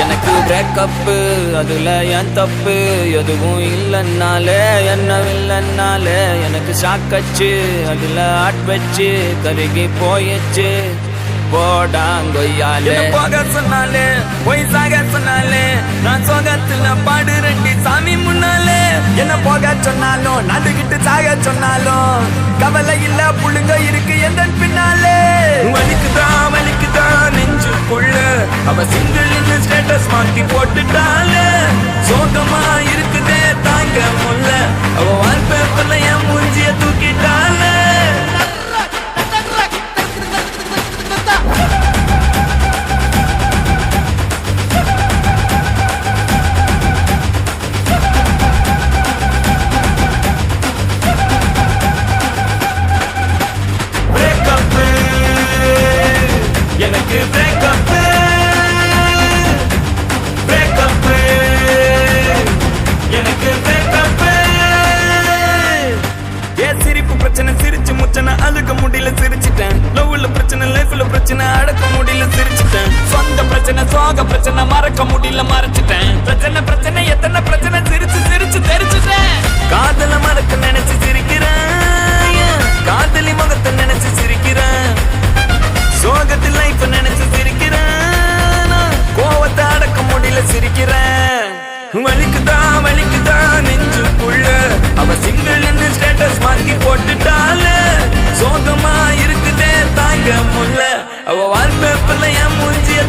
எனக்கு பிரேக்கப்பு அதுல என் தப்பு எதுவும் இல்லைன்னாலே என்ன இல்லைன்னாலே எனக்கு சாக்கச்சு அதுல ஆட் வச்சு கருகி போயிடுச்சு போடாங்கொய்யாலே போக சொன்னாலே போய் சாக சொன்னாலே நான் சோகத்துல பாடு ரெண்டி சாமி முன்னாலே என்ன போக சொன்னாலும் நடுகிட்டு சாக சொன்னாலும் கவலை இல்ல புழுங்க இருக்கு எந்த பின்னாலே வலிக்குதான் நெஞ்சுக்குள்ள அவ சிங்கிள் ஸ்டேட்டஸ் மாத்தி போட்டுட்டாலே சோகமா இருக்குதே தாங்க முல்ல அவ வால்பேப்பர்ல என் மூஞ்சிய தூக்கிட்டாலே எனக்கு பிரேக்கப் எனக்கு பிரேக்கப் ஏன் சிரிப்பு பிரச்சனை சிரிச்சு முச்சனை அழுக முடியல சிரிச்சிட்டேன் லவ்ல பிரச்சனை லைஃப்ல பிரச்சனை அடக்க முடியல சிரிச்சிட்டேன் சொந்த பிரச்சனை சோக பிரச்சனை மறக்க முடியல மறைச்சிட்டேன் பிரச்சனை எத்தனை பிரச்சனை சிரிச்சு சிரிச்சு தெரிச்சுட்டேன் காதல மறக்க நினைச்சு சிரிக்கிறேன் காதலி முகத்தை நினைச்சு சிரிக்கிறேன் சோகத்தில் லைஃப் நினைச்சு சிரிக்கிறேன் கோவத்தை அடக்க முடியல சிரிக்கிறேன் வலிக்குதான் நெஞ்சுக்குள்ள அவ சிங்கிள் ஸ்டேட்டஸ் மாத்தி போட்டுட்டாலே சோகமா இருக்குதே தாங்க முல்ல அவ வால்பேப்பர்ல என் மூஞ்சிய